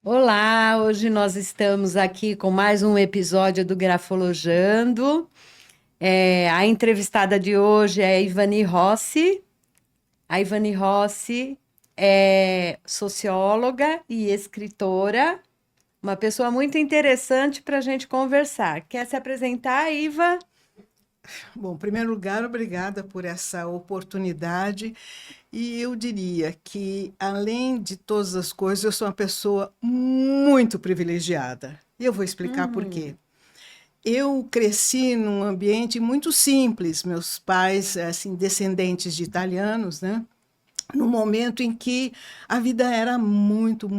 Olá, hoje nós estamos aqui com mais um episódio do Grafolojando. A entrevistada de hoje é a Ivani Rossi. A Ivani Rossi é socióloga e escritora, uma pessoa muito interessante para a gente conversar. Quer se apresentar, Iva? Bom, em primeiro lugar, obrigada por essa oportunidade. E eu diria que, além de todas as coisas, eu sou uma pessoa muito privilegiada. E eu vou explicar por quê. Uhum. Eu cresci num ambiente muito simples. Meus pais, assim, descendentes de italianos, né? No momento em que a vida era muito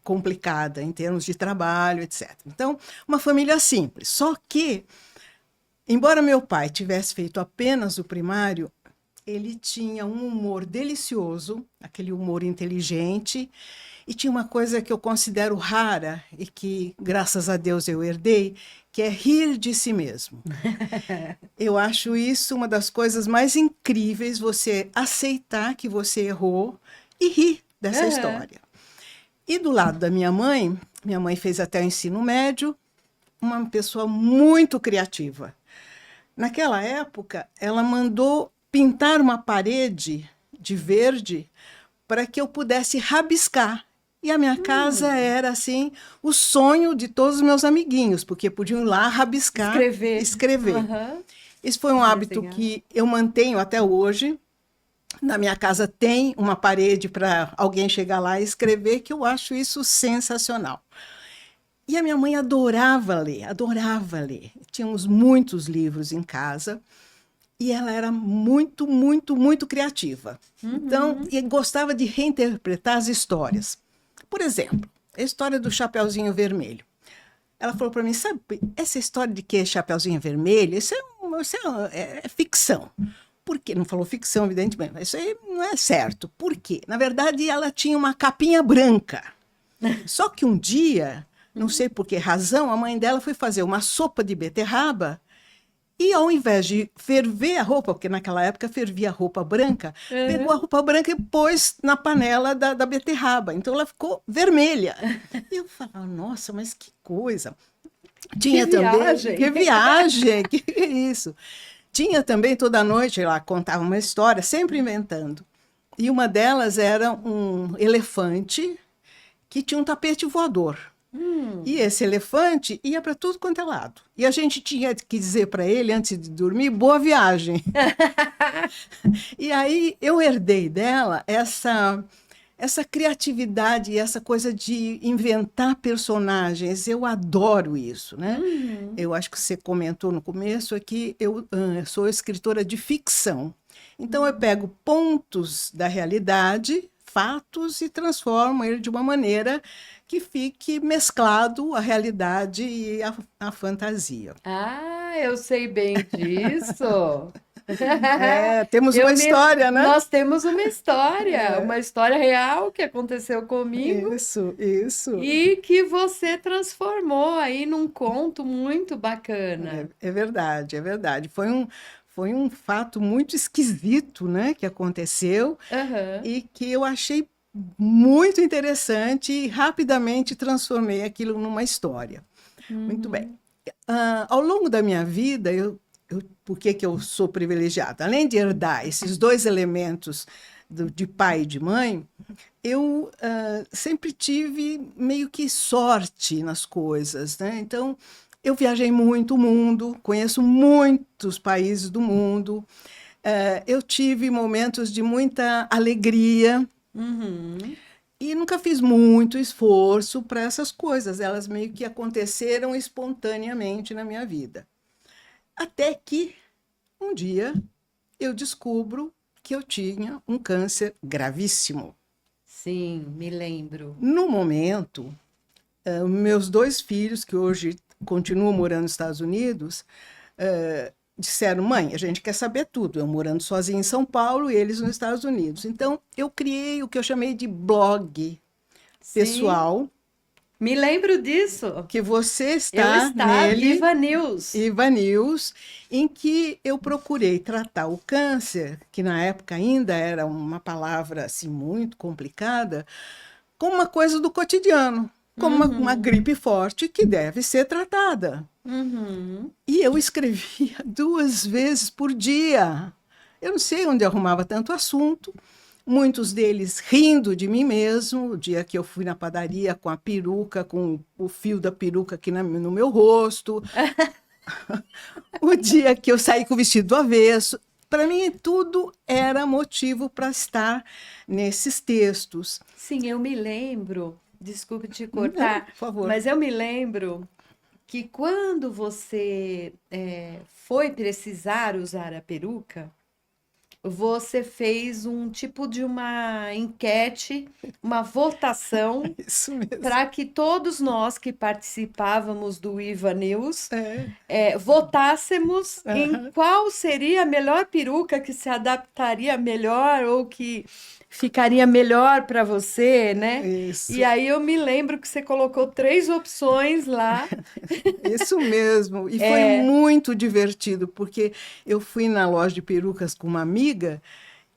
complicada em termos de trabalho, etc. Então, uma família simples. Só que embora meu pai tivesse feito apenas o primário, ele tinha um humor delicioso, aquele humor inteligente, e tinha uma coisa que eu considero rara e que, graças a Deus, eu herdei, que é rir de si mesmo. Eu acho isso uma das coisas mais incríveis, você aceitar que você errou e rir dessa Aham. história. E do lado da minha mãe fez até o ensino médio, uma pessoa muito criativa. Naquela época, ela mandou pintar uma parede de verde para que eu pudesse rabiscar. E a minha casa Hum. era assim o sonho de todos os meus amiguinhos, porque podiam ir lá rabiscar, Escrever. escrever. Aham. Esse foi um hábito Desenhar. que eu mantenho até hoje. Na minha casa tem uma parede para alguém chegar lá e escrever, que eu acho isso sensacional. E a minha mãe adorava ler, adorava ler. Tínhamos muitos livros em casa. E ela era muito criativa. Então, Uhum. e gostava de reinterpretar as histórias. Por exemplo, a história do Chapeuzinho Vermelho. Ela falou para mim, sabe, essa história de que é Chapeuzinho Vermelho, isso é ficção. Por quê? Não falou ficção, evidentemente, mas isso aí não é certo. Por quê? Na verdade, ela tinha uma capinha branca. Só que um dia, não sei por que razão, a mãe dela foi fazer uma sopa de beterraba e ao invés de ferver a roupa, porque naquela época fervia a roupa branca, pegou a Aham. roupa branca e pôs na panela da beterraba. Então ela ficou vermelha. E eu falava, nossa, mas que coisa. Que Tinha também, viagem! que viagem, que isso. Tinha também toda noite, ela contava uma história, sempre inventando. E uma delas era um elefante que tinha um tapete voador. E Hum. esse elefante ia para tudo quanto é lado. E a gente tinha que dizer para ele, antes de dormir, boa viagem. E aí eu herdei dela essa criatividade e essa coisa de inventar personagens. Eu adoro isso, né? Uhum. Eu acho que você comentou no começo aqui, eu sou escritora de ficção. Então eu pego pontos da realidade, fatos, e transformo ele de uma maneira que fique mesclado a realidade e a fantasia. Ah, eu sei bem disso. É, temos uma Eu mesmo, história, né? nós temos uma história real que aconteceu comigo Isso. e que você transformou aí num conto muito bacana. É verdade, é verdade. Foi um fato muito esquisito, né, que aconteceu Aham. e que eu achei muito interessante e rapidamente transformei aquilo numa história. Muito bem. Uhum. Ao longo da minha vida, por que que eu sou privilegiada? Além de herdar esses dois elementos de pai e de mãe, eu sempre tive meio que sorte nas coisas, né? Então, eu viajei muito o mundo, conheço muitos países do mundo, eu tive momentos de muita alegria Uhum. e nunca fiz muito esforço para essas coisas, elas meio que aconteceram espontaneamente na minha vida. Até que um dia eu descubro que eu tinha um câncer gravíssimo. Sim, me lembro. No momento, meus dois filhos, que hoje continuam morando nos Estados Unidos, disseram: mãe, a gente quer saber tudo. Eu morando sozinha em São Paulo e eles nos Estados Unidos. Então, eu criei o que eu chamei de blog Sim, pessoal, me lembro disso. que você Eu está estava, nele, Viva News. Iva News, em que eu procurei tratar o câncer, que na época ainda era uma palavra assim muito complicada, como uma coisa do cotidiano, como uma gripe forte que deve ser tratada. E eu escrevia 2 vezes por dia. Eu não sei onde arrumava tanto assunto, muitos deles rindo de mim mesmo, o dia que eu fui na padaria com a peruca, com o fio da peruca aqui no meu rosto, o dia que eu saí com o vestido do avesso. Para mim, tudo era motivo para estar nesses textos. Sim, eu me lembro, desculpe te cortar, Por favor. mas eu me lembro que quando você foi precisar usar a peruca, você fez um tipo de uma enquete, uma votação, Isso mesmo. para que todos nós que participávamos do Iva News É. votássemos em qual seria a melhor peruca que se adaptaria melhor ou que ficaria melhor para você, né? Isso. E aí eu me lembro que você colocou 3 opções lá. Isso mesmo. E foi muito divertido, porque eu fui na loja de perucas com uma amiga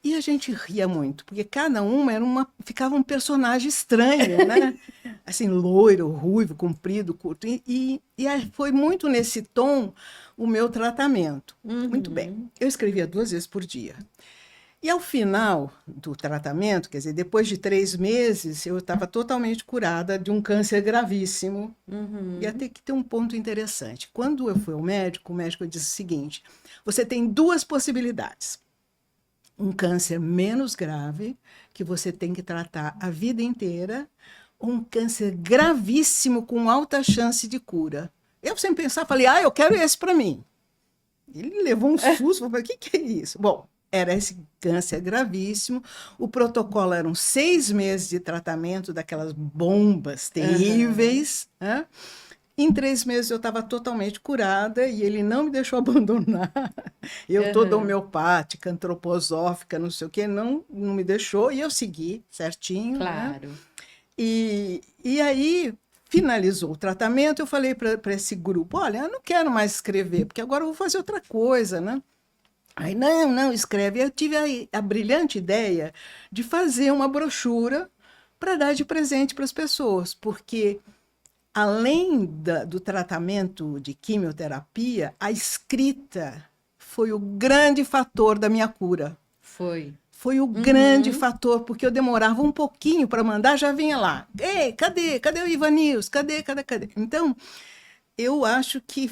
e a gente ria muito, porque cada uma ficava um personagem estranho, né? Assim, loiro, ruivo, comprido, curto. E aí foi muito nesse tom o meu tratamento. Muito bem. Eu escrevia 2 vezes por dia. E ao final do tratamento, quer dizer, depois de 3 meses, eu estava totalmente curada de um câncer gravíssimo. E até que tem um ponto interessante. Quando eu fui ao médico, o médico disse o seguinte: você tem 2 possibilidades. Um câncer menos grave, que você tem que tratar a vida inteira, ou um câncer gravíssimo com alta chance de cura. Eu sempre pensava, falei, eu quero esse para mim. Ele levou um susto, falei, o que é isso? Bom, era esse câncer gravíssimo, o protocolo eram 6 meses de tratamento daquelas bombas terríveis, né? Em 3 meses eu estava totalmente curada e ele não me deixou abandonar. Eu toda homeopática, antroposófica, não sei o quê, não me deixou e eu segui certinho. Claro. Né? E aí finalizou o tratamento, eu falei para esse grupo, olha, eu não quero mais escrever, porque agora eu vou fazer outra coisa, né? Aí, não, escreve. Eu tive a brilhante ideia de fazer uma brochura para dar de presente para as pessoas, porque além do tratamento de quimioterapia, a escrita foi o grande fator da minha cura. Foi o grande fator, porque eu demorava um pouquinho para mandar, já vinha lá. Ei, cadê o Iva News? Cadê? Então, eu acho que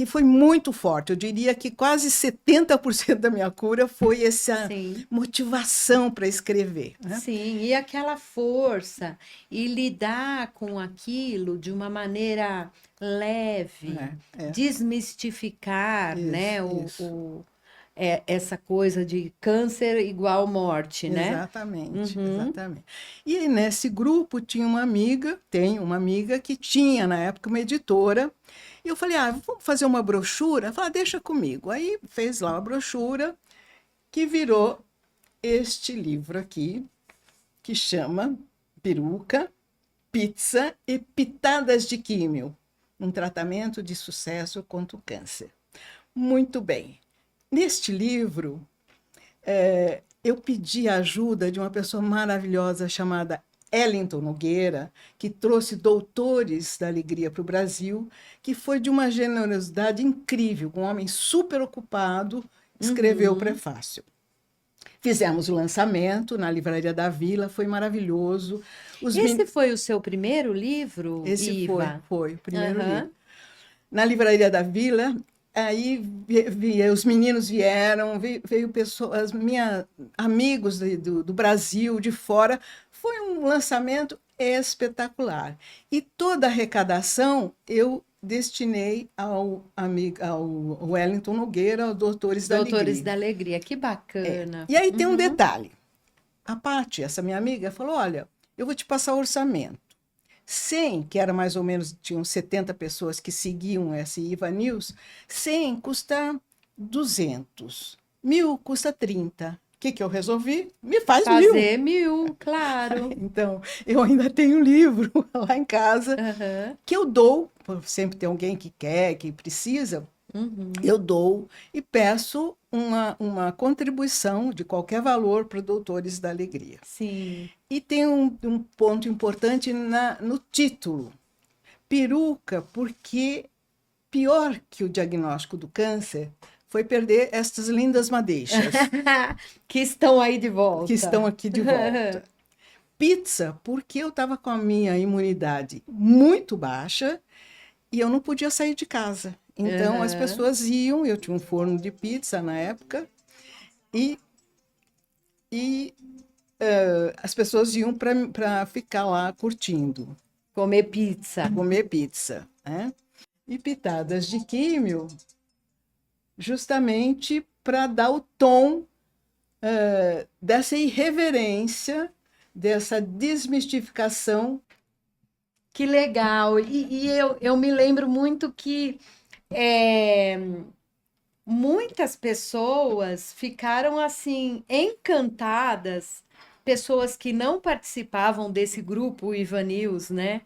foi muito forte. Eu diria que quase 70% da minha cura foi essa motivação para escrever. Né? Sim, e aquela força, e lidar com aquilo de uma maneira leve, desmistificar, Isso, né, isso. Essa coisa de câncer igual morte, né? Exatamente, exatamente. E aí, nesse grupo tem uma amiga que tinha, na época, uma editora. E eu falei, vamos fazer uma brochura? Ela falou, deixa comigo. Aí fez lá uma brochura que virou este livro aqui, que chama Peruca, Pizza e Pitadas de Químio, um tratamento de sucesso contra o câncer. Muito bem. Neste livro, eu pedi a ajuda de uma pessoa maravilhosa chamada Ellington Nogueira, que trouxe Doutores da Alegria para o Brasil, que foi de uma generosidade incrível, um homem super ocupado, escreveu o prefácio. Fizemos o lançamento na Livraria da Vila, foi maravilhoso. Esse foi o seu primeiro livro, Esse Iva? foi o primeiro livro. Na Livraria da Vila, aí os meninos vieram, veio pessoas, amigos do Brasil, de fora. Foi um lançamento espetacular. E toda a arrecadação eu destinei ao Wellington Nogueira, ao Doutores da Alegria. Doutores da Alegria, que bacana. E aí tem um detalhe. A Paty, essa minha amiga, falou, olha, eu vou te passar o orçamento. 100, que era mais ou menos, tinham 70 pessoas que seguiam esse Iva News, 100 custa 200, 1.000 custa 30. O que eu resolvi? Me faz Fazer 1.000, claro. Então, eu ainda tenho um livro lá em casa que eu dou, sempre tem alguém que quer, que precisa, eu dou e peço uma contribuição de qualquer valor para Doutores da Alegria. Sim. E tem um ponto importante no título. Peruca, porque pior que o diagnóstico do câncer foi perder estas lindas madeixas Que estão aí de volta. que estão aqui de volta. Pizza, porque eu estava com a minha imunidade muito baixa e eu não podia sair de casa. Então as pessoas iam, eu tinha um forno de pizza na época, e as pessoas iam para ficar lá curtindo, Comer pizza. comer pizza, né? E pitadas de químio, justamente para dar o tom dessa irreverência, dessa desmistificação. Que legal. E eu me lembro muito que muitas pessoas ficaram assim encantadas, pessoas que não participavam desse grupo Ivanils, né?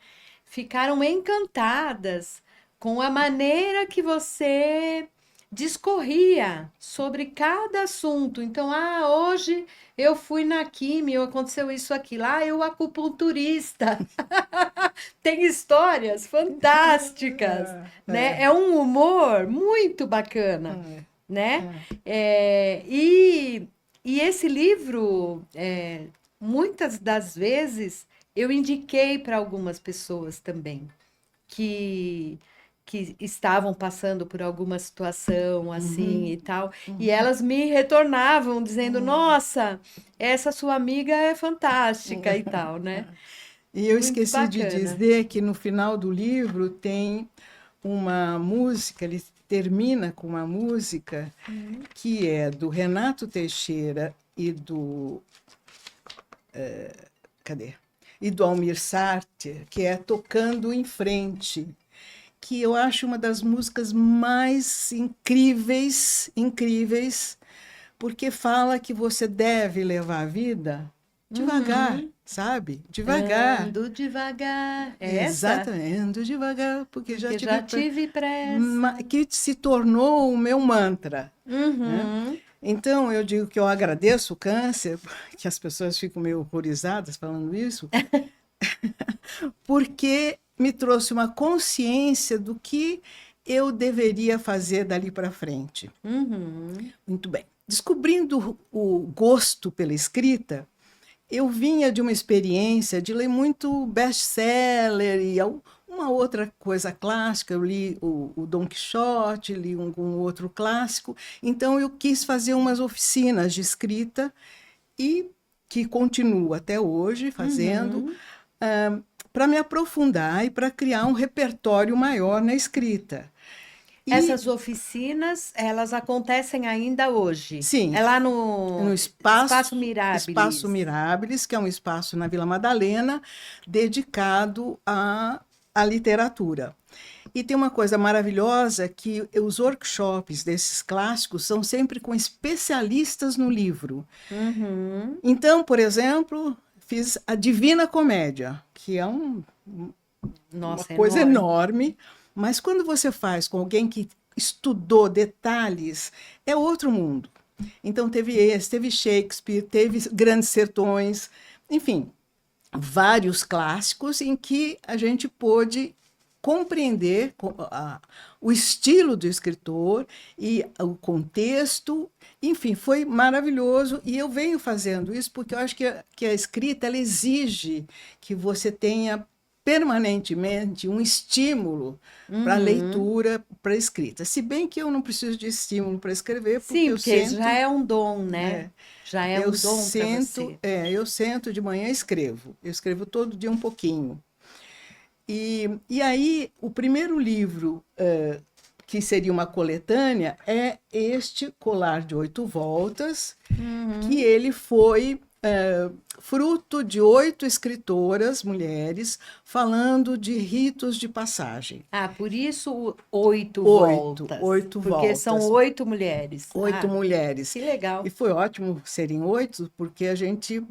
Ficaram encantadas com a maneira que você discorria sobre cada assunto. Então, hoje eu fui na químio, aconteceu isso aqui lá, eu acupunturista. Tem histórias fantásticas, né? É um humor muito bacana, né? E esse livro, muitas das vezes, eu indiquei para algumas pessoas também que estavam passando por alguma situação assim e tal, e elas me retornavam dizendo: Nossa, essa sua amiga é fantástica e tal, né? E eu Muito esqueci de bacana. dizer que no final do livro tem uma música, ele termina com uma música que é do Renato Teixeira e do e do Almir Sater, que é Tocando em Frente, que eu acho uma das músicas mais incríveis, porque fala que você deve levar a vida devagar, sabe? Devagar. Ando devagar. É essa? Exatamente, ando devagar, porque já Porque tive, já tive pressa. que se tornou o meu mantra, né? Uhum. Então, eu digo que eu agradeço o câncer, que as pessoas ficam meio horrorizadas falando isso, porque me trouxe uma consciência do que eu deveria fazer dali para frente. Uhum. Muito bem. Descobrindo o gosto pela escrita, eu vinha de uma experiência de ler muito best-seller e uma outra coisa clássica. Eu li o Dom Quixote, li um outro clássico. Então, eu quis fazer umas oficinas de escrita, e que continuo até hoje fazendo, para me aprofundar e para criar um repertório maior na escrita. E, Essas oficinas, elas acontecem ainda hoje. sim, É lá no no Espaço Mirabilis. Espaço Mirabilis, que é um espaço na Vila Madalena dedicado à literatura. E tem uma coisa maravilhosa, que os workshops desses clássicos são sempre com especialistas no livro. Uhum. Então, por exemplo, fiz a Divina Comédia, que é Nossa, uma coisa enorme. enorme, mas quando você faz com alguém que estudou detalhes, é outro mundo. Então, teve Shakespeare, teve Grandes Sertões, enfim, vários clássicos em que a gente pôde compreender o estilo do escritor e o contexto. Enfim, foi maravilhoso, e eu venho fazendo isso porque eu acho que a escrita ela exige que você tenha permanentemente um estímulo para a leitura, para a escrita. Se bem que eu não preciso de estímulo para escrever, porque Sim, eu porque sento... já é um dom, né? Já é um dom para você. Eu sento de manhã e escrevo. Eu escrevo todo dia um pouquinho. E aí, o primeiro livro, que seria uma coletânea, é este Colar de 8 Voltas, que ele foi fruto de 8 escritoras, mulheres, falando de ritos de passagem. Por isso 8 voltas. 8 porque voltas. são 8 mulheres. 8 mulheres. Que legal. E foi ótimo serem 8, porque a gente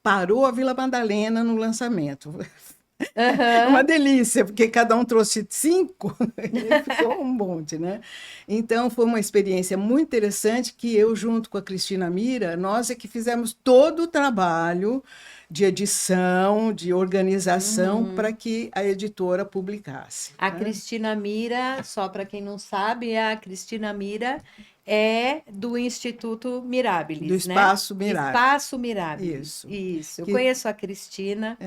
parou a Vila Madalena no lançamento. É uma Aham. delícia, porque cada um trouxe 5, e ficou um monte, né? Então, foi uma experiência muito interessante que eu, junto com a Cristina Mira, nós é que fizemos todo o trabalho de edição, de organização, para Uhum. que a editora publicasse, A né? Cristina Mira, só para quem não sabe, a Cristina Mira é do Instituto Do Mirabilis, né? Espaço Mirabilis. Espaço Mirabilis. Isso. Isso. Eu Que, conheço a Cristina,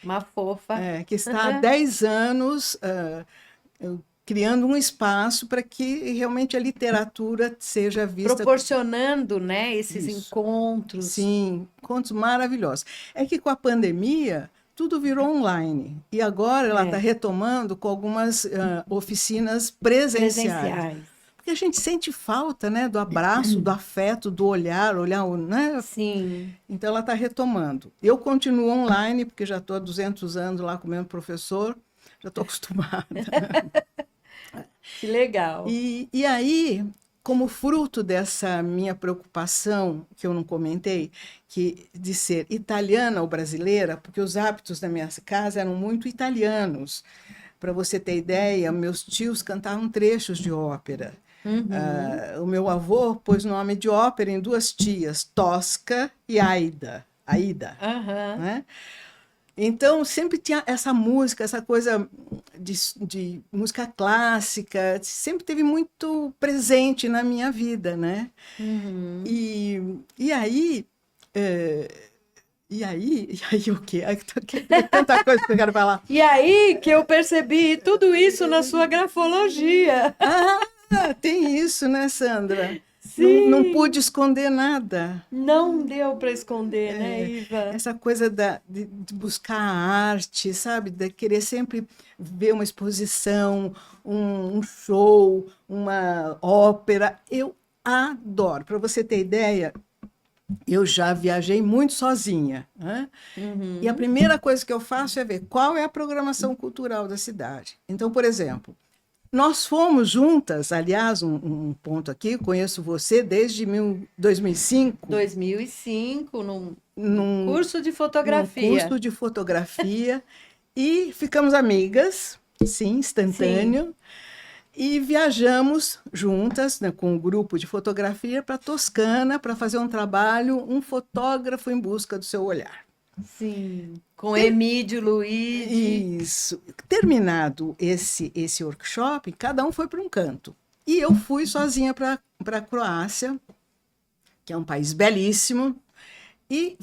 uma fofa. que está há 10 anos criando um espaço para que realmente a literatura seja vista. Proporcionando, né, esses Isso. encontros. Sim, contos maravilhosos. É que com a pandemia tudo virou online e agora ela está É, retomando com algumas oficinas presenciais, presenciais. porque a gente sente falta, né, do abraço, do afeto, do olhar, né? Sim, Então ela está retomando. Eu continuo online porque já estou há 200 anos lá com o mesmo professor, já estou acostumada. que legal. E aí, como fruto dessa minha preocupação, que eu não comentei, que de ser italiana ou brasileira, porque os hábitos da minha casa eram muito italianos. Para você ter ideia, meus tios cantavam trechos de ópera. Uhum. O meu avô pôs nome de ópera em 2 tias, Tosca e Aida. Aida, Aham. né? Então, sempre tinha essa música, essa coisa de música clássica, sempre teve muito presente na minha vida, né? Uhum. E aí, é, e aí o quê? Ai, tem tanta coisa que eu quero falar. E aí que eu percebi tudo isso na sua grafologia. Ah, tem isso, né, Sandra? Não pude Sim, esconder nada. não deu para esconder, né, Iva? Essa coisa de buscar a arte, sabe? De querer sempre ver uma exposição, um show, uma ópera. Eu adoro. Para você ter ideia, eu já viajei muito sozinha, né? E a Uhum. primeira coisa que eu faço é ver qual é a programação cultural da cidade. Então, por exemplo, nós fomos juntas, aliás, um ponto aqui, conheço você desde 2005, 2005, num num, curso de num fotografia. curso de fotografia e ficamos amigas, sim, Sim, instantâneo, e viajamos juntas, né, com um grupo de fotografia para Toscana para fazer um trabalho, um fotógrafo em busca do seu olhar. sim. Com Ter- Emídio Luigi. Isso. Terminado esse workshop, cada um foi para um canto. E eu fui sozinha para a Croácia, que é um país belíssimo, e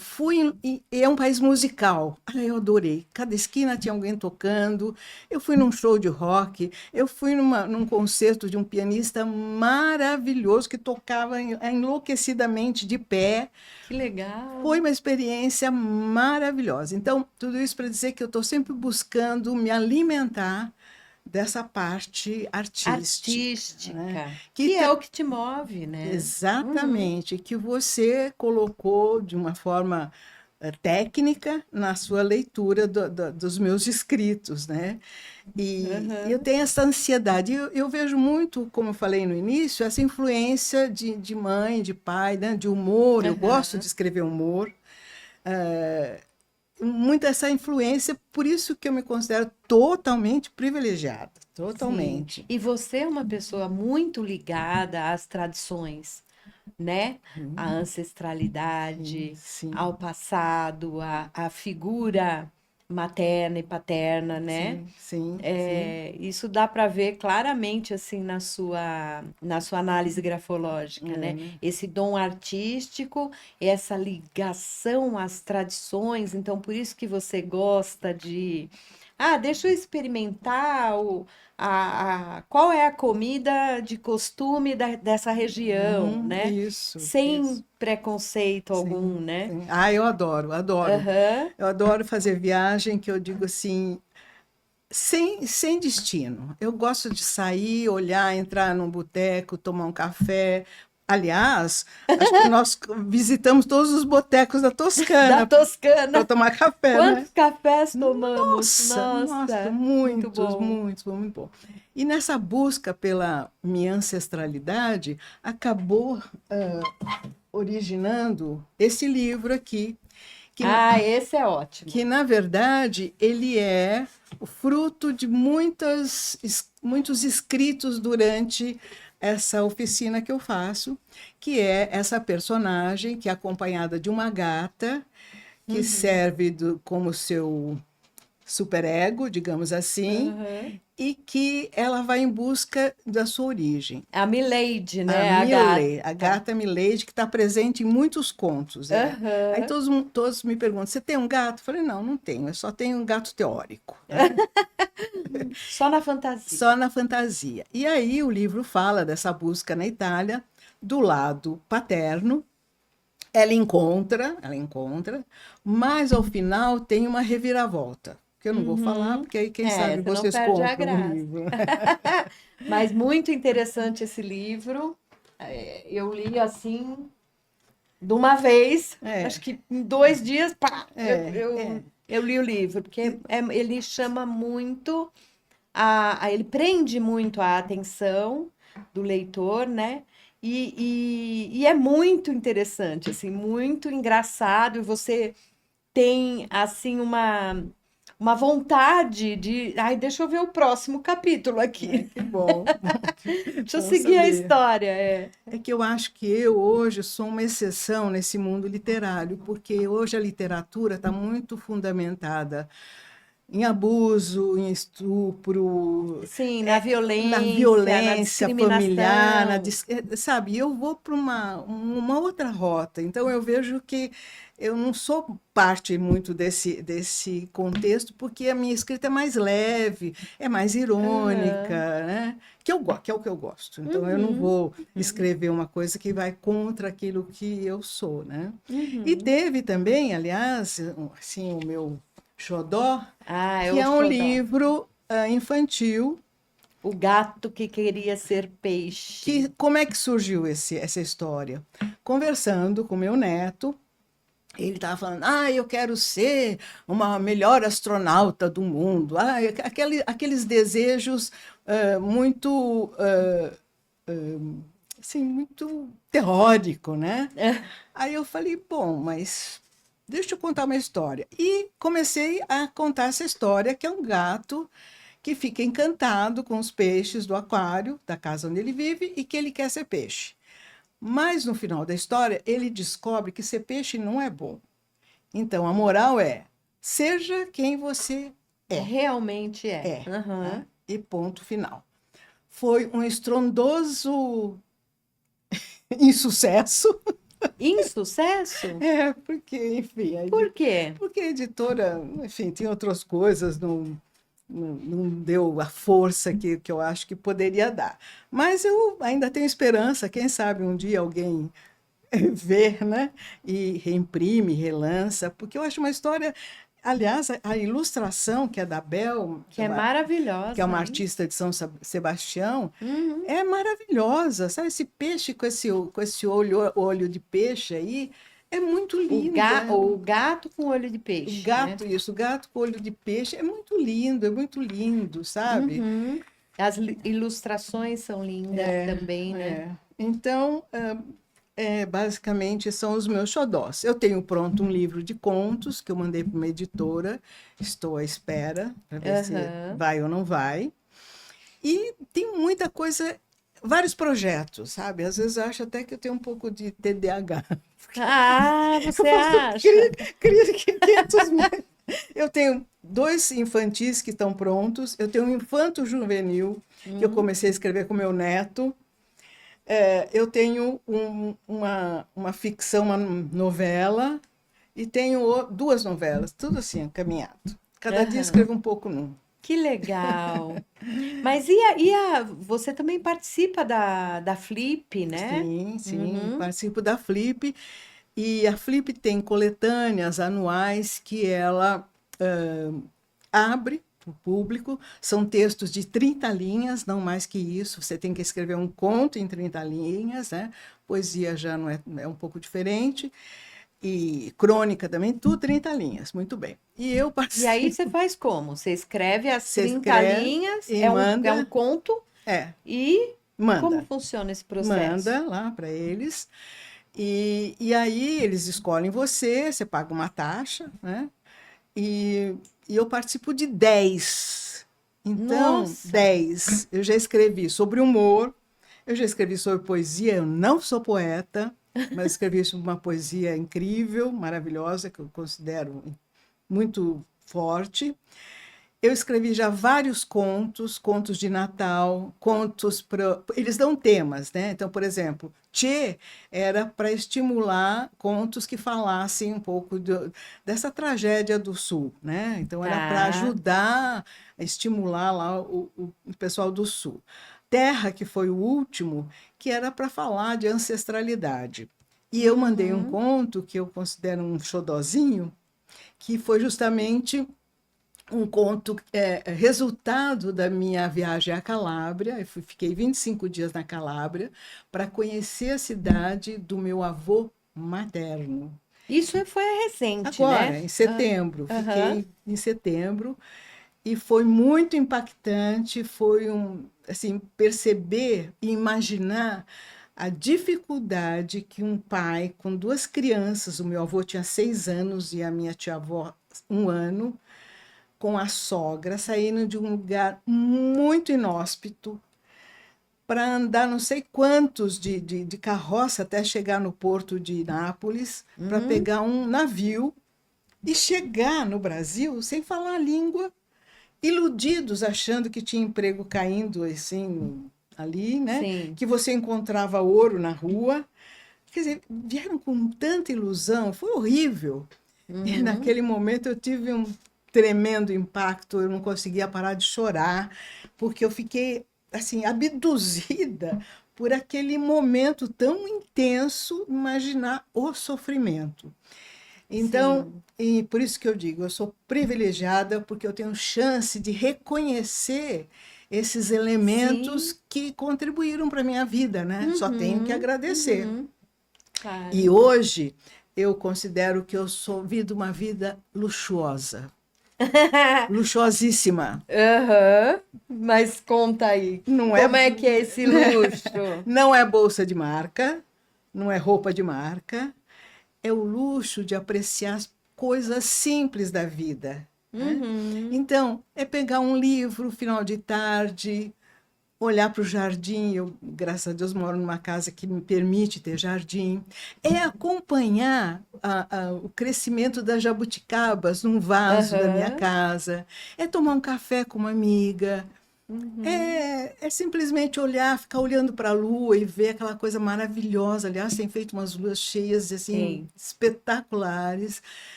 é um país musical. Ah, eu adorei. Cada esquina tinha alguém tocando. Eu fui num show de rock. Eu fui num concerto de um pianista maravilhoso que tocava enlouquecidamente de pé. Que legal. Foi uma experiência maravilhosa. Então, tudo isso para dizer que eu estou sempre buscando me alimentar dessa parte artística, né? Artística, Que que é ta- o que te move, né? Uhum. Exatamente, que você colocou de uma forma técnica na sua leitura dos meus escritos, né? E eu Aham. tenho essa ansiedade. Eu vejo muito, como eu falei no início, essa influência de mãe, de pai, né? De humor. Eu gosto de Aham. escrever humor. Muito essa influência, por isso que eu me considero totalmente privilegiada, Sim. totalmente. E você é uma pessoa muito ligada às tradições, né? À Sim, ancestralidade, ao sim, passado, à figura materna e paterna, né? sim, sim, sim. É, isso dá para ver claramente assim na sua análise grafológica, né? É. Esse dom artístico, essa ligação às tradições, então por isso que você gosta de, deixa eu experimentar qual é a comida de costume dessa região, né? Isso, isso. Sem preconceito algum, Sim, né? sim. Ah, eu adoro, adoro. Aham, Eu adoro fazer viagem, que eu digo assim, sem destino. Eu gosto de sair, olhar, entrar num boteco, tomar um café. Aliás, acho que nós visitamos todos os botecos da da Toscana para Toscana. tomar café, né? Quantos cafés tomamos? Nossa, Nossa, muito muitos, bom. muitos, foi muito bom. E nessa busca pela minha ancestralidade, acabou originando esse livro aqui, Esse é ótimo. Que, na verdade, ele é o fruto de muitos escritos durante essa oficina que eu faço, que é essa personagem que é acompanhada de uma gata, que serve como seu superego, digamos assim, e que ela vai em busca da sua origem. A Milady, né? A Milady, gata. a gata Milady, que está presente em muitos contos. Aí todos me perguntam, você tem um gato? Eu falei, não, não tenho, eu só tenho um gato teórico. Só na fantasia. Só na fantasia. E aí o livro fala dessa busca na Itália, do lado paterno. Ela encontra, mas ao final tem uma reviravolta, que eu não vou falar, porque aí quem sabe vocês compram o livro. Mas muito interessante esse livro. Eu li assim, de uma vez, acho que em 2 dias, pá, eu li o livro, porque ele chama muito, ele prende muito a atenção do leitor, né? E é muito interessante, assim, muito engraçado. Você tem, assim, uma vontade de... Ai, deixa eu ver o próximo capítulo aqui. Que bom. Deixa eu seguir a história. É que eu acho que eu hoje sou uma exceção nesse mundo literário, porque hoje a literatura está muito fundamentada em abuso, em estupro, Sim, na violência, na violência na familiar, discriminação. sabe? Eu vou para uma outra rota, então eu vejo que eu não sou parte muito desse contexto, porque a minha escrita é mais leve, é mais irônica, né? Que é o que eu gosto. Então eu não vou escrever uma coisa que vai contra aquilo que eu sou, né? E teve também, aliás, assim, o meu xodó, que é um livro infantil. O Gato que Queria Ser Peixe. Como é que surgiu essa história? Conversando com meu neto, ele estava falando, eu quero ser uma melhor astronauta do mundo. Aqueles desejos muito, assim, muito teórico, né? Aí eu falei, bom, mas deixa eu contar uma história. E comecei a contar essa história, que é um gato que fica encantado com os peixes do aquário, da casa onde ele vive, e que ele quer ser peixe. Mas, no final da história, ele descobre que ser peixe não é bom. Então, a moral é, seja quem você é. Realmente é. Né? E ponto final. Foi um estrondoso insucesso. Insucesso? Porque, enfim... Por quê? Porque a editora, enfim, tinha outras coisas, não deu a força que eu acho que poderia dar. Mas eu ainda tenho esperança, quem sabe um dia alguém vê, né? E reimprime, relança, porque eu acho uma história... Aliás, a ilustração, que é da Bel... Que é maravilhosa. Que é uma artista de São Sebastião, é maravilhosa. Sabe, esse peixe com esse olho de peixe aí, é muito lindo. O gato com olho de peixe. O gato, né? Isso, o gato com olho de peixe é muito lindo, sabe? As ilustrações são lindas também, né? Então, basicamente, são os meus xodós. Eu tenho pronto um livro de contos que eu mandei para uma editora, estou à espera para ver se vai ou não vai. E tem muita coisa... Vários projetos, sabe? Às vezes eu acho até que eu tenho um pouco de TDAH. Você acha? Cria 500 mil. Eu tenho 2 infantis que estão prontos. Eu tenho um infanto juvenil, que eu comecei a escrever com meu neto. Eu tenho uma ficção, uma novela. E tenho 2 novelas, tudo assim, encaminhado. Cada dia escrevo um pouco num. Que legal! Mas você também participa da Flip, né? Sim, participo da Flip. E a Flip tem coletâneas anuais que ela abre para o público. São textos de 30 linhas, não mais que isso. Você tem que escrever um conto em 30 linhas, né? Poesia já não é um pouco diferente. E crônica também, tudo 30 linhas, muito bem. E eu participo. E aí você faz como? Você escreve as 30 linhas, e manda, é um conto, e manda. Como funciona esse processo? Manda lá para eles, E aí eles escolhem você, você paga uma taxa, né? E eu participo de 10. Então, Nossa! 10. Eu já escrevi sobre humor, eu já escrevi sobre poesia, eu não sou poeta, mas escrevi sobre uma poesia incrível, maravilhosa, que eu considero muito forte. Eu escrevi já vários contos, contos de Natal, contos para. Eles dão temas, né? Então, por exemplo, Tchê era para estimular contos que falassem um pouco dessa tragédia do Sul, né? Então, era para Tá. ajudar a estimular lá o pessoal do Sul. Terra, que foi o último, que era para falar de ancestralidade. E eu mandei um Uhum. conto que eu considero um xodozinho, que foi justamente um conto resultado da minha viagem à Calábria. Fiquei 25 dias na Calábria para conhecer a cidade do meu avô materno. Isso foi recente, né? Agora, em setembro, Aham. fiquei em setembro e foi muito impactante, foi assim, perceber e imaginar a dificuldade que um pai com duas crianças, o meu avô tinha 6 anos e a minha tia-avó 1 ano, com a sogra, saindo de um lugar muito inóspito para andar não sei quantos de carroça até chegar no porto de Nápoles, para Uhum. pegar um navio e chegar no Brasil sem falar a língua, iludidos, achando que tinha emprego caindo assim ali, né? Sim. Que você encontrava ouro na rua. Quer dizer, vieram com tanta ilusão, foi horrível. E Uhum. naquele momento eu tive um tremendo impacto, eu não conseguia parar de chorar, porque eu fiquei assim abduzida por aquele momento tão intenso, imaginar o sofrimento. Então, Sim. e por isso que eu digo, eu sou privilegiada porque eu tenho chance de reconhecer esses Sim. elementos que contribuíram para a minha vida, né? Só tenho que Uhum. agradecer. Uhum. E Claro. hoje eu considero que eu sou vivo uma vida luxuosa, luxuosíssima. Aham. Mas conta aí, Não é, como é que é esse luxo? não é bolsa de marca, não é roupa de marca, é o luxo de apreciar as coisas simples da vida, né? Uhum. Então, é pegar um livro, final de tarde, olhar para o jardim. Eu, graças a Deus, moro numa casa que me permite ter jardim. É acompanhar o crescimento das jabuticabas num vaso da minha Aham. casa. É tomar um café com uma amiga. Uhum. É simplesmente olhar, ficar olhando para a lua e ver aquela coisa maravilhosa. Aliás, tem feito umas luas cheias assim Sim. espetaculares.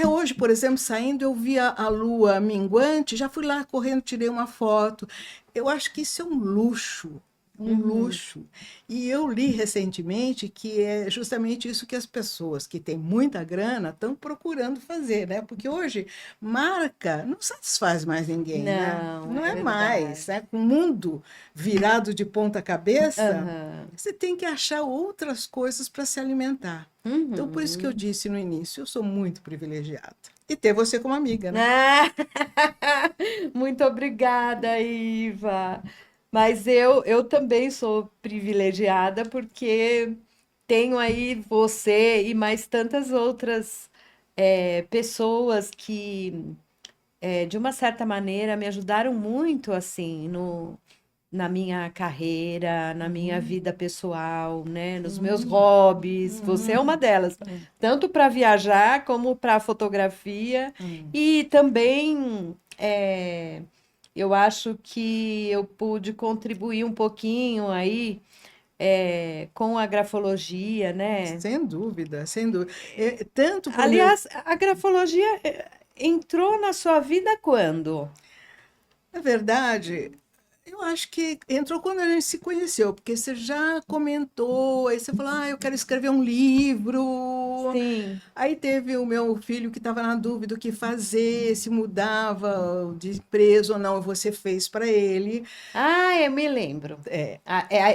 Hoje, por exemplo, saindo, eu vi a lua minguante, já fui lá correndo, tirei uma foto. Eu acho que isso é um luxo, um Uhum. luxo. E eu li recentemente que é justamente isso que as pessoas que têm muita grana estão procurando fazer, né? Porque hoje marca não satisfaz mais ninguém, né? Não, Não é é mais, verdade. né? Com o mundo virado de ponta cabeça, Aham. você tem que achar outras coisas para se alimentar. Então, por isso que eu Uhum. disse no início, eu sou muito privilegiada. E ter você como amiga, né? Ah, muito obrigada, Iva. Mas eu também sou privilegiada porque tenho aí você e mais tantas outras pessoas que, de uma certa maneira, me ajudaram muito assim no, na minha carreira, na minha Uhum, vida pessoal, né, nos meus uhum, hobbies. Você é uma uhum, delas, tanto para viajar como para fotografia uhum. e também eu acho que eu pude contribuir um pouquinho aí com a grafologia, né? Sem dúvida, sem dúvida. Tanto para o meu. Aliás, a grafologia entrou na sua vida quando? Na verdade, eu acho que entrou quando a gente se conheceu, porque você já comentou, aí você falou, eu quero escrever um livro. Sim. Aí teve o meu filho que estava na dúvida do que fazer, se mudava de empresa ou não, e você fez para ele. Ah, eu me lembro. É,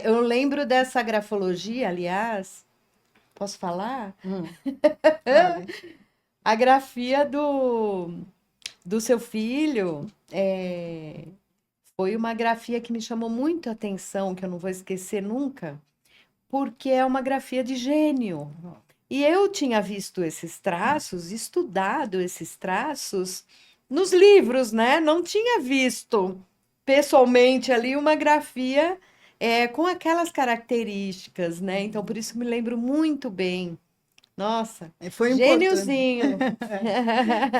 Eu lembro dessa grafologia, aliás. Posso falar? fale. A grafia do seu filho foi uma grafia que me chamou muito a atenção, que eu não vou esquecer nunca, porque é uma grafia de gênio. E eu tinha visto esses traços, estudado esses traços nos livros, né? Não tinha visto pessoalmente ali uma grafia com aquelas características, né? Então, por isso me lembro muito bem. Nossa, Foi importante. gêniozinho.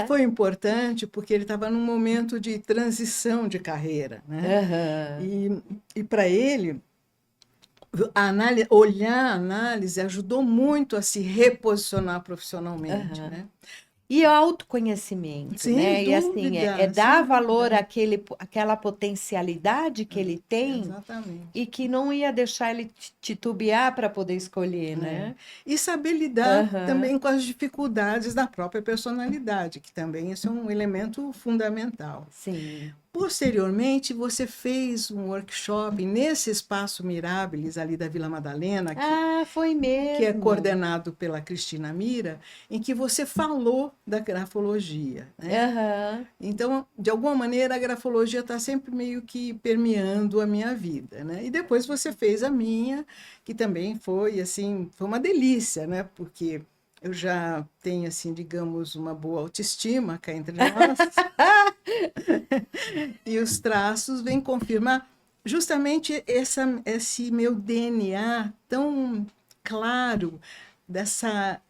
Foi importante porque ele estava num momento de transição de carreira, né? Aham, E para ele, olhar a análise ajudou muito a se reposicionar profissionalmente, aham. né? E o autoconhecimento, Sem né? E assim, é dúvida, dar sem valor dúvida. àquela potencialidade que ele tem e Exatamente. que não ia deixar ele titubear para poder escolher, É. né? E saber lidar Aham, também com as dificuldades da própria personalidade, que também isso é um elemento fundamental. sim. Posteriormente, você fez um workshop nesse espaço Mirabilis ali da Vila Madalena, Ah, foi que é mesmo. coordenado pela Cristina Mira, em que você falou da grafologia, né? Aham, Então, de alguma maneira, a grafologia está sempre meio que permeando a minha vida, né? E depois você fez a minha, que também foi assim, foi uma delícia, né? Porque eu já tenho assim, digamos, uma boa autoestima cá entre nós, e os traços vêm confirmar justamente esse meu DNA tão claro dessa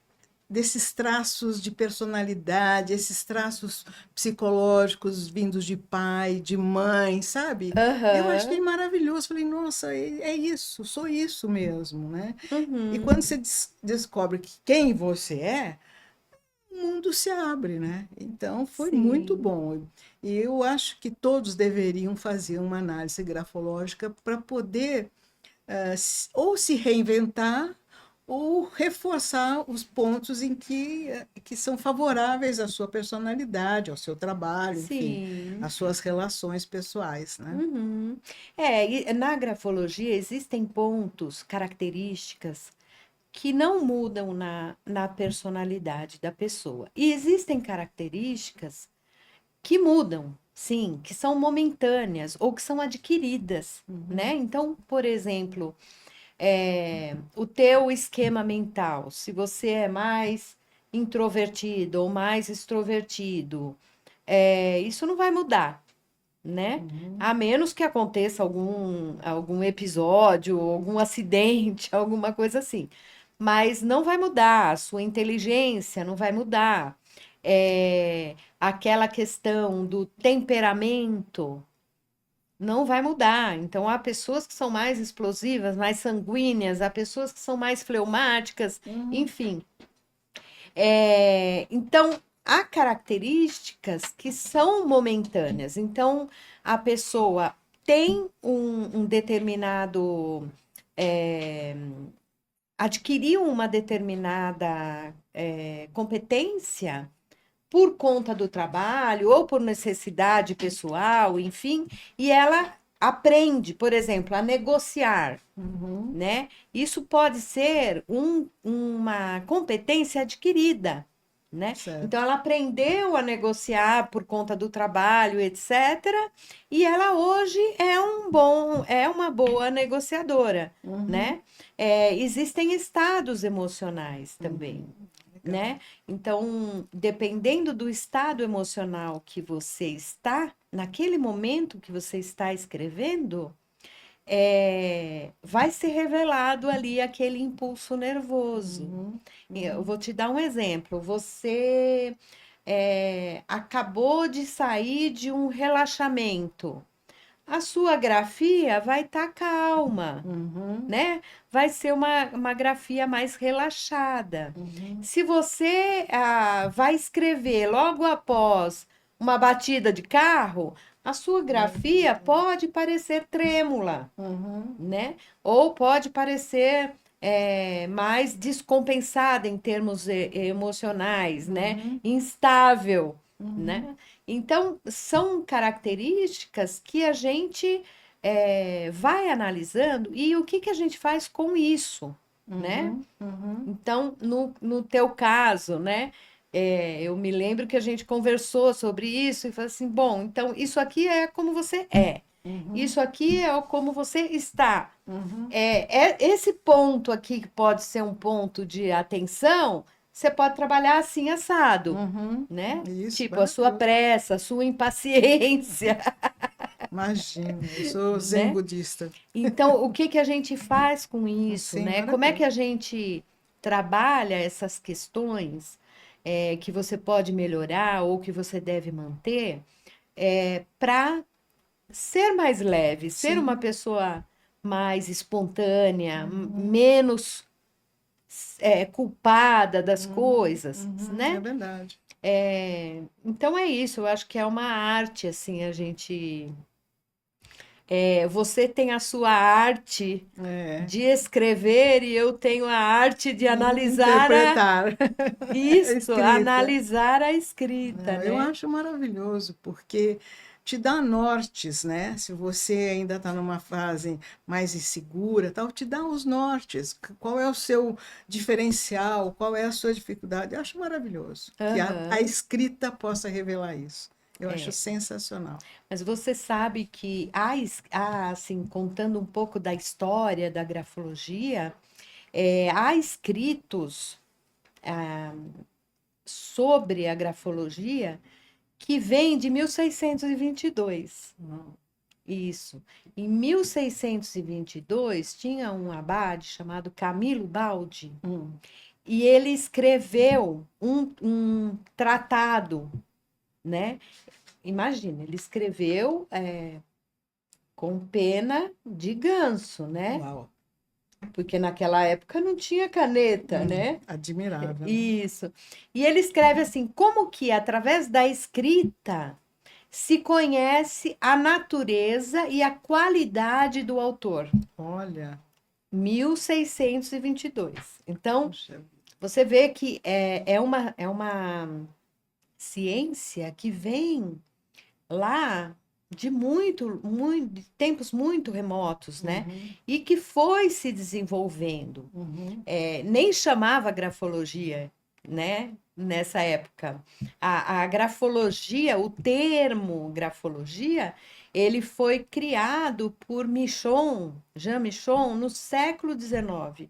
desses traços de personalidade, esses traços psicológicos vindos de pai, de mãe, sabe? Eu achei aham, maravilhoso. Falei, nossa, é isso, sou isso mesmo, né? E uhum, quando você descobre quem você é, o mundo se abre, né? Então foi muito sim, bom. E eu acho que todos deveriam fazer uma análise grafológica para poder ou se reinventar ou reforçar os pontos em que são favoráveis à sua personalidade, ao seu trabalho, enfim, sim. às suas relações pessoais, né? Uhum. E na grafologia existem pontos, características que não mudam na personalidade da pessoa. E existem características que mudam, sim, que são momentâneas ou que são adquiridas, né? Uhum, Então, por exemplo, o teu esquema mental, se você é mais introvertido ou mais extrovertido, isso não vai mudar, né? uhum, A menos que aconteça algum episódio, algum acidente, alguma coisa assim. Mas não vai mudar, a sua inteligência não vai mudar. Aquela questão do temperamento não vai mudar. Então, há pessoas que são mais explosivas, mais sanguíneas, há pessoas que são mais fleumáticas, uhum, enfim. Então, há características que são momentâneas. Então, a pessoa tem um determinado. é, Adquiriu uma determinada competência por conta do trabalho ou por necessidade pessoal, enfim, e ela aprende, por exemplo, a negociar, uhum, né? Isso pode ser uma competência adquirida, né? Então, certo. ela aprendeu a negociar por conta do trabalho, etc. E ela hoje é uma boa negociadora, Uhum, né? Existem estados emocionais também, legal. né? Então, dependendo do estado emocional que você está, naquele momento que você está escrevendo, vai ser revelado ali aquele impulso nervoso. Uhum, Eu uhum, vou te dar um exemplo. Você acabou de sair de um relaxamento. A sua grafia vai estar calma, uhum, né? Vai ser uma grafia mais relaxada. uhum, Se você vai escrever logo após uma batida de carro, a sua grafia pode parecer trêmula, uhum, né? Ou pode parecer mais descompensada em termos emocionais, né? uhum, Instável, uhum, né? Então, são características que a gente vai analisando e o que que a gente faz com isso, né? uhum, uhum, Então, no teu caso, né? Eu me lembro que a gente conversou sobre isso e falou assim: bom, então isso aqui é como você é. Isso aqui é como você está. Uhum. Esse ponto aqui, que pode ser um ponto de atenção, você pode trabalhar assim, assado, Uhum. né? Isso, Tipo, a sua maravilhoso. pressa, a sua impaciência, Imagina, eu sou zen né? budista. Então, o que que a gente faz com isso, Assim, né? Como é que maravilhoso. a gente trabalha essas questões que você pode melhorar ou que você deve manter para ser mais leve, ser uma Sim. pessoa mais espontânea, Uhum. menos culpada das Uhum. coisas, Uhum. É né? verdade. Então é isso, eu acho que é uma arte, assim, a gente. Você tem a sua arte É. de escrever e eu tenho a arte de analisar Interpretar a isso, escrita. analisar a escrita, Não, eu né? acho maravilhoso, porque te dá nortes, né? Se você ainda está numa fase mais insegura, tal, te dá os nortes. Qual é o seu diferencial? Qual é a sua dificuldade? Eu acho maravilhoso que a Aham, escrita possa revelar isso. Eu acho é. sensacional. Mas você sabe que assim, contando um pouco da história da grafologia, há escritos sobre a grafologia que vêm de 1622. Hum, Isso. Em 1622, tinha um abade chamado Camilo Baldi, hum, e ele escreveu um tratado, né? Imagina, ele escreveu com pena de ganso, né? uau. Porque naquela época não tinha caneta, né? Admirável, né? Isso. E ele escreve assim: como que através da escrita se conhece a natureza e a qualidade do autor. Olha, 1622. Então, puxa, você vê que é uma ciência que vem lá de de tempos muito remotos, né? uhum, E que foi se desenvolvendo. uhum, Nem chamava grafologia, né? Nessa época. A grafologia, o termo grafologia, ele foi criado por Jean Michon, no século XIX,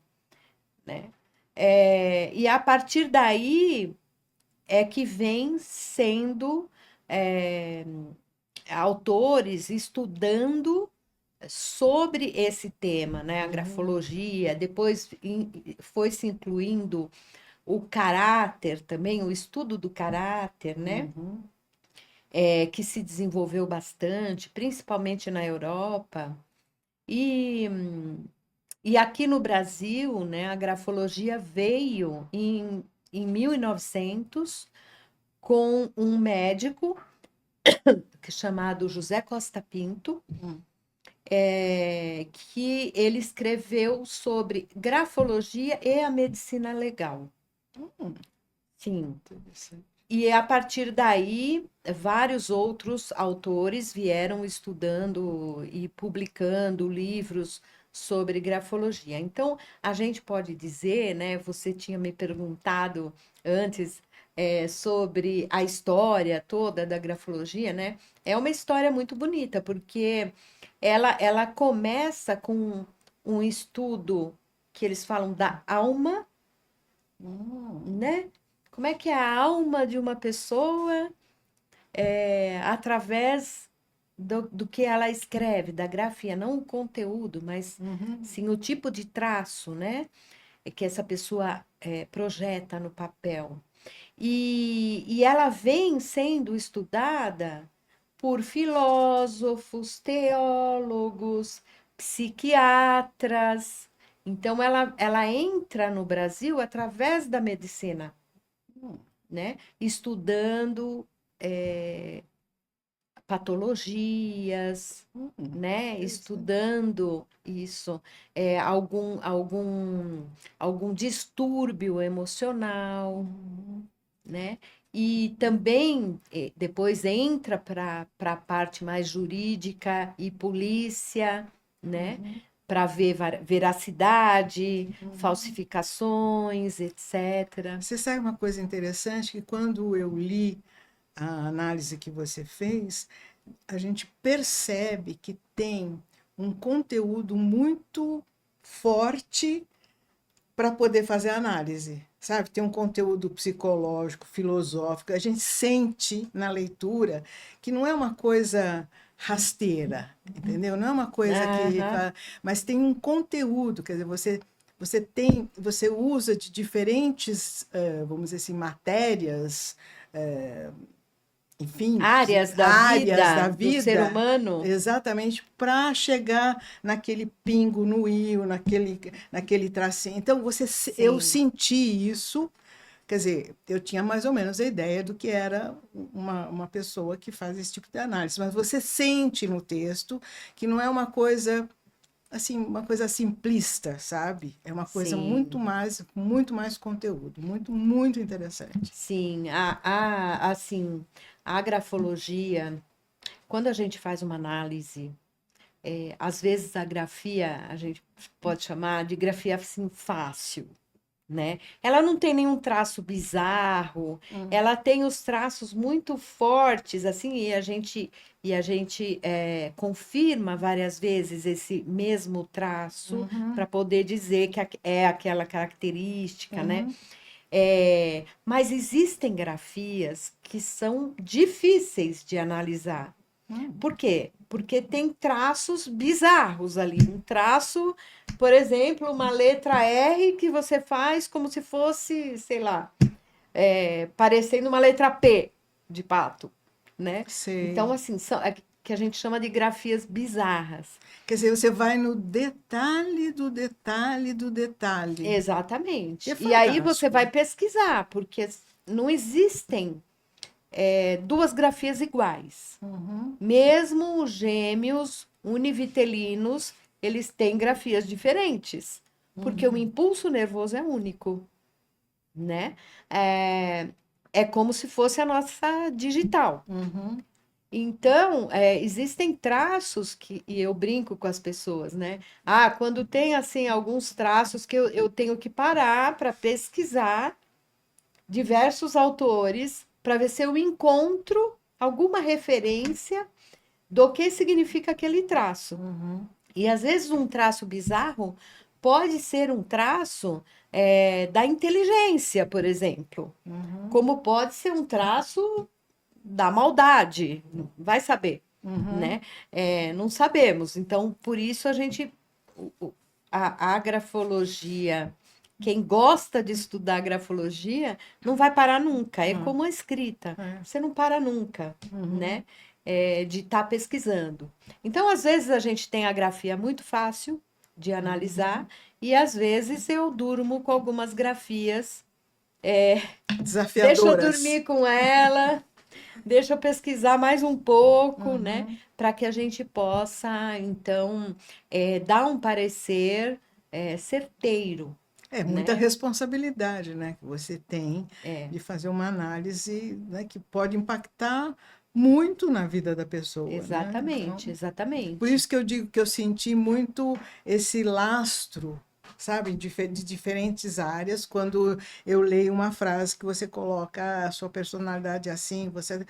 né? E a partir daí é que vem sendo é, autores estudando sobre esse tema, né? A uhum, grafologia, depois foi se incluindo o caráter também, o estudo do caráter, né? uhum, Que se desenvolveu bastante, principalmente na Europa. E, e aqui no Brasil, né, a grafologia veio em 1900 com um médico chamado José Costa Pinto, uhum. que ele escreveu sobre grafologia e a medicina legal. Sim. Interessante. E a partir daí, vários outros autores vieram estudando e publicando livros sobre grafologia. Então, a gente pode dizer, né? Você tinha me perguntado antes, sobre a história toda da grafologia, né? É uma história muito bonita, porque ela começa com um estudo que eles falam da alma, Hum, né? Como é que é a alma de uma pessoa através do que ela escreve, da grafia, não o conteúdo, mas uhum, sim o tipo de traço, né? Que essa pessoa projeta no papel. E ela vem sendo estudada por filósofos, teólogos, psiquiatras. Então, ela entra no Brasil através da medicina, hum, né? Estudando patologias, né? interessante. Estudando isso, algum distúrbio emocional, Uhum, né? E também depois entra para a parte mais jurídica e polícia, né? uhum, Para ver veracidade, uhum. falsificações, etc. Você sabe uma coisa interessante que quando eu li a análise que você fez, a gente percebe que tem um conteúdo muito forte para poder fazer análise, sabe? Tem um conteúdo psicológico, filosófico. A gente sente na leitura que não é uma coisa rasteira, entendeu? Não é uma coisa que, Aham. mas tem um conteúdo, quer dizer, você usa de diferentes, vamos dizer assim, matérias, enfim, Áreas da áreas da vida do ser vida, humano. exatamente para chegar naquele pingo no i, naquele tracinho. Então, eu Sim, senti isso, quer dizer, eu tinha mais ou menos a ideia do que era uma pessoa que faz esse tipo de análise, mas você sente no texto que não é uma coisa assim, uma coisa simplista, sabe? É uma coisa sim, muito mais conteúdo, muito interessante. sim. Assim, a grafologia, quando a gente faz uma análise, às vezes a grafia, a gente pode chamar de grafia assim, fácil. Né? Ela não tem nenhum traço bizarro, ela tem os traços muito fortes, assim, e a gente confirma várias vezes esse mesmo traço Uhum, para poder dizer que é aquela característica, né? uhum, Mas existem grafias que são difíceis de analisar. uhum. Por quê? Porque tem traços bizarros ali. Um traço, por exemplo, uma letra R que você faz como se fosse, sei lá, parecendo uma letra P de pato, né? Então, Sei. assim, é que a gente chama de grafias bizarras. Quer dizer, você vai no detalhe do detalhe do detalhe. Que Exatamente. é E aí você fantástico. vai pesquisar, porque não existem duas grafias iguais. Uhum, Mesmo os gêmeos univitelinos, eles têm grafias diferentes, porque o uhum, impulso nervoso é único, né? É, é como se fosse a nossa digital. uhum, Então, existem traços e eu brinco com as pessoas, né? Ah, quando tem, assim, alguns traços que eu tenho que parar para pesquisar diversos autores para ver se eu encontro alguma referência do que significa aquele traço. uhum, E às vezes um traço bizarro pode ser um traço da inteligência, por exemplo, uhum, como pode ser um traço da maldade, vai saber, uhum. né? Não sabemos. Então, por isso a gente, a grafologia, quem gosta de estudar grafologia, não vai parar nunca. É Hum, como a escrita, é, você não para nunca, uhum, né? De estar pesquisando. Então, às vezes a gente tem a grafia muito fácil de analisar e às vezes eu durmo com algumas grafias. Deixa eu desafiadoras. dormir com ela, deixa eu pesquisar mais um pouco, né? Uhum. Para que a gente possa, então, dar um parecer certeiro, É muita né? responsabilidade, né, que você tem É, de fazer uma análise, né, que pode impactar muito na vida da pessoa, né? Então, exatamente, por exatamente. isso que eu digo que eu senti muito esse lastro, sabe, de diferentes áreas, quando eu leio uma frase que você coloca "Ah, a sua personalidade é assim, você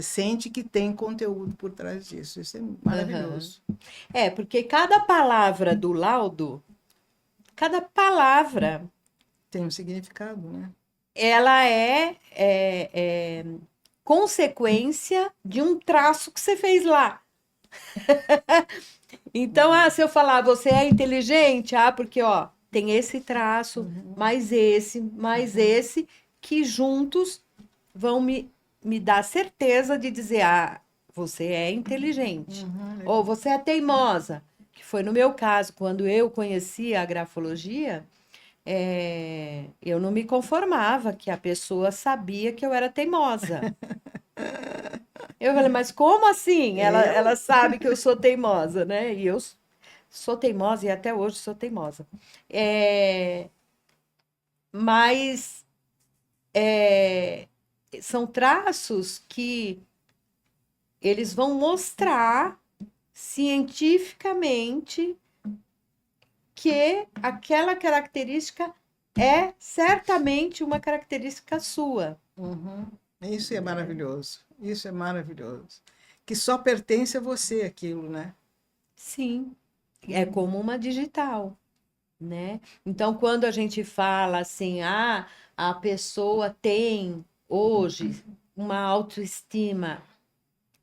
sente que tem conteúdo por trás disso. Isso é Aham. maravilhoso. Porque cada palavra do laudo, cada palavra, Tem um significado, né? ela é consequência de um traço que você fez lá. Então, se eu falar, você é inteligente, porque, ó, tem esse traço, mais esse, que juntos vão me dar certeza de dizer, você é inteligente. Uhum, Ou legal. você é teimosa, que foi no meu caso, quando eu conheci a grafologia, eu não me conformava que a pessoa sabia que eu era teimosa. Eu falei, mas como assim? Ela Eu? sabe que eu sou teimosa, né? E eu sou teimosa e até hoje sou teimosa. É, mas são traços que eles vão mostrar cientificamente que aquela característica é certamente uma característica sua. Uhum. Isso é maravilhoso. Isso é maravilhoso. que só pertence a você aquilo, né? Sim, é como uma digital, né? Então, quando a gente fala assim, a pessoa tem hoje uma autoestima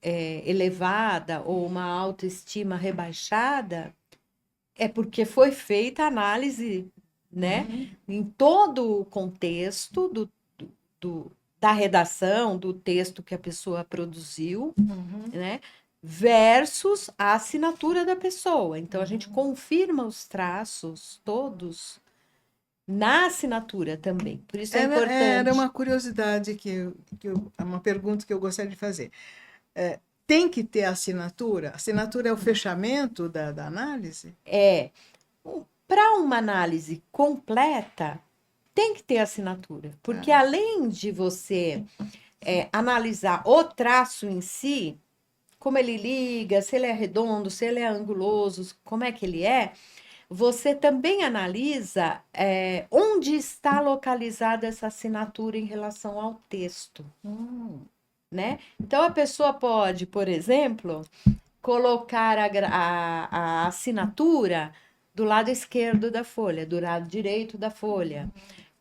elevada ou uma autoestima rebaixada, é porque foi feita a análise, né? Em todo o contexto da redação, do texto que a pessoa produziu, né? Versus a assinatura da pessoa. Então, a gente confirma os traços todos na assinatura também. Por isso é Era importante. uma curiosidade uma pergunta que eu gostaria de fazer. Tem que ter assinatura? Assinatura é o fechamento da análise? Para uma análise completa, tem que ter assinatura. Porque além de você analisar o traço em si, como ele liga, se ele é redondo, se ele é anguloso, como é que ele é, você também analisa onde está localizada essa assinatura em relação ao texto, né? Então, a pessoa pode, por exemplo, colocar a assinatura do lado esquerdo da folha, do lado direito da folha,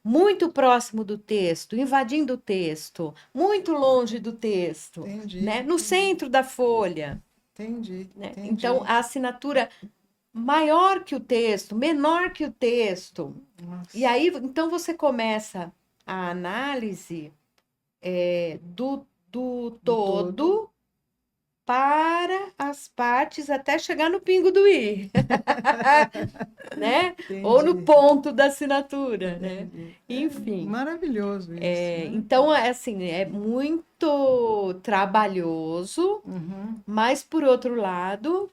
muito próximo do texto, invadindo o texto, muito longe do texto, Entendi, né? No centro da folha, entendi, né? Então, entendi. a assinatura maior que o texto, menor que o texto. E Nossa, aí, então, você começa a análise do do todo. todo para as partes até chegar no pingo do i, né? Ou no Entendi, ponto da assinatura, né? entendi. É Enfim. maravilhoso isso, né? Então, assim, é muito trabalhoso, mas por outro lado,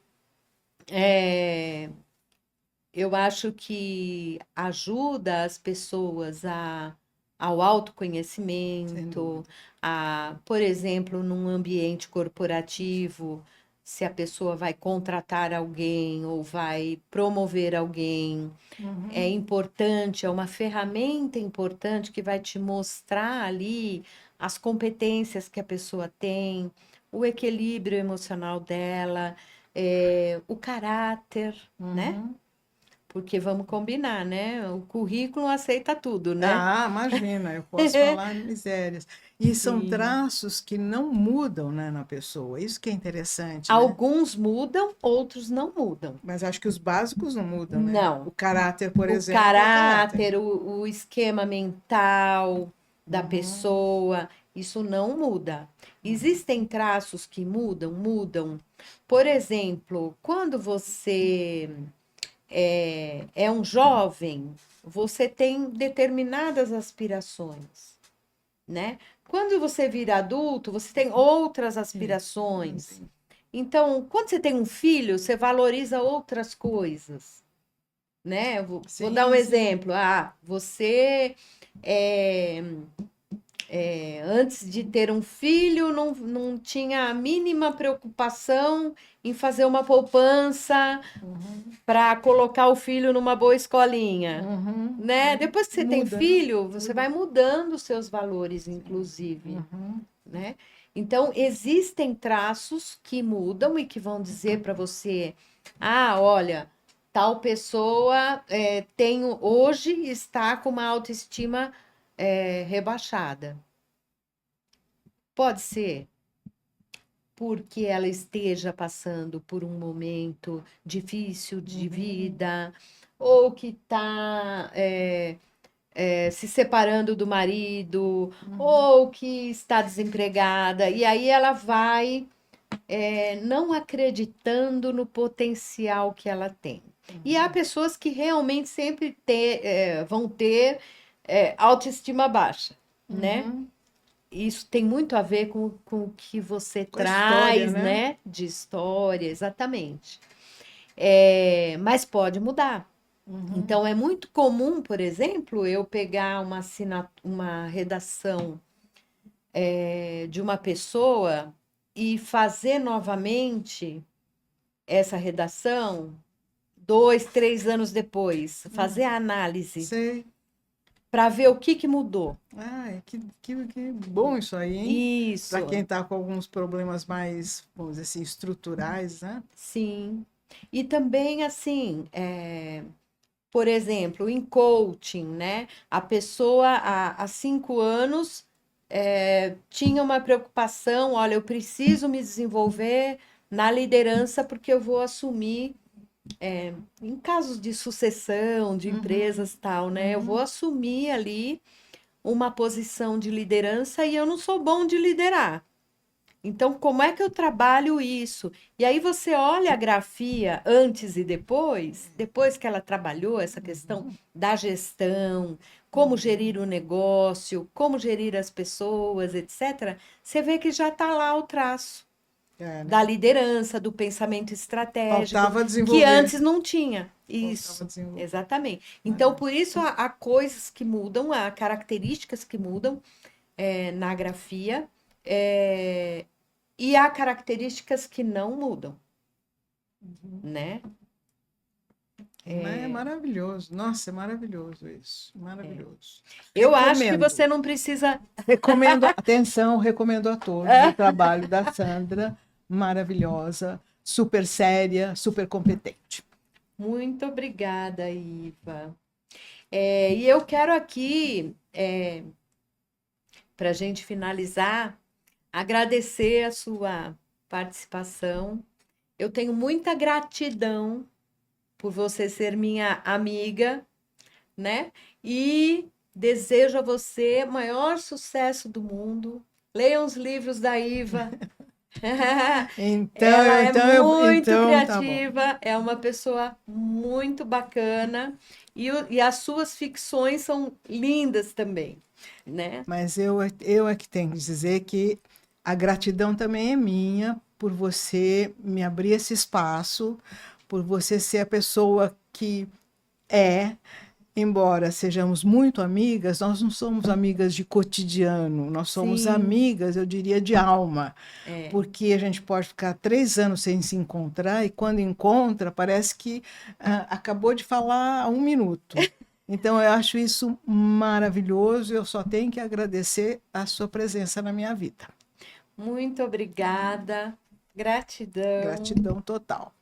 eu acho que ajuda as pessoas ao Sem autoconhecimento, dúvida. por exemplo, num ambiente corporativo, se a pessoa vai contratar alguém ou vai promover alguém, é importante, é uma ferramenta importante que vai te mostrar ali as competências que a pessoa tem, o equilíbrio emocional dela, o caráter, né? Porque vamos combinar, né? O currículo aceita tudo, né? Ah, imagina, eu posso falar misérias. E são Sim. traços que não mudam, né, na pessoa. Isso que é interessante, né? Alguns mudam, outros não mudam. Mas acho que os básicos não mudam, né? O Não. caráter, por O exemplo, é o caráter. caráter, o esquema mental da pessoa, isso não muda. Existem traços que mudam, mudam. Por exemplo, quando você é um jovem, você tem determinadas aspirações, né? Quando você vira adulto, você tem outras Isso. aspirações. Então, quando você tem um filho, você valoriza outras coisas, né? Vou dar um Sim, sim. exemplo. Você é, antes de ter um filho, não tinha a mínima preocupação em fazer uma poupança para colocar o filho numa boa escolinha, né? Depois que você tem Muda, né? filho, você vai mudando os seus valores, inclusive, né? Então, existem traços que mudam e que vão dizer para você: olha, tal pessoa hoje está com uma autoestima rebaixada. Pode ser porque ela esteja passando por um momento difícil de vida, ou que está se separando do marido, ou que está desempregada, e aí ela vai não acreditando no potencial que ela tem. E há pessoas que realmente sempre vão ter autoestima baixa, né? Isso tem muito a ver com o que você Com a história, traz, né? né? De história, exatamente. Mas pode mudar. Então, é muito comum, por exemplo, eu pegar uma redação de uma pessoa e fazer novamente essa redação 2, 3 anos depois, fazer a análise Sei. para ver o que mudou. Ah, que bom isso aí, hein? Isso. Para quem está com alguns problemas mais, vamos dizer assim, estruturais, né? Sim. E também, assim, por exemplo, em coaching, né? A pessoa há 5 anos tinha uma preocupação, olha, eu preciso me desenvolver na liderança porque eu vou assumir, em casos de sucessão de empresas e tal, né? Eu vou assumir ali uma posição de liderança e eu não sou bom de liderar. Então, como é que eu trabalho isso? E aí você olha a grafia antes e depois que ela trabalhou essa questão da gestão, como gerir o negócio, como gerir as pessoas, etc. Você vê que já está lá o traço É, né? da liderança, do pensamento estratégico, Faltava que desenvolver. antes não tinha. Faltava Isso, desenvolver. exatamente. Então, por isso há coisas que mudam, há características que mudam na grafia. E há características que não mudam, né? É maravilhoso. Nossa, é maravilhoso isso. Maravilhoso. Eu acho que Recomendo. você não precisa. Recomendo, atenção, recomendo a todos o trabalho da Sandra, maravilhosa, super séria, super competente. Muito obrigada, Iva. E eu quero aqui, para a gente finalizar, agradecer a sua participação. Eu tenho muita gratidão por você ser minha amiga, né? E desejo a você o maior sucesso do mundo. Leia os livros da Iva. Ela é muito Tá bom. criativa, é uma pessoa muito bacana e as suas ficções são lindas também, né? Mas eu é que tenho que dizer que a gratidão também é minha por você me abrir esse espaço, por você ser a pessoa que é. Embora sejamos muito amigas, nós não somos amigas de cotidiano, nós somos Sim, amigas, eu diria, de alma. é. Porque a gente pode ficar 3 anos sem se encontrar e quando encontra, parece que acabou de falar há 1 minuto. Então, eu acho isso maravilhoso, eu só tenho que agradecer a sua presença na minha vida. Muito obrigada. Gratidão. Gratidão total.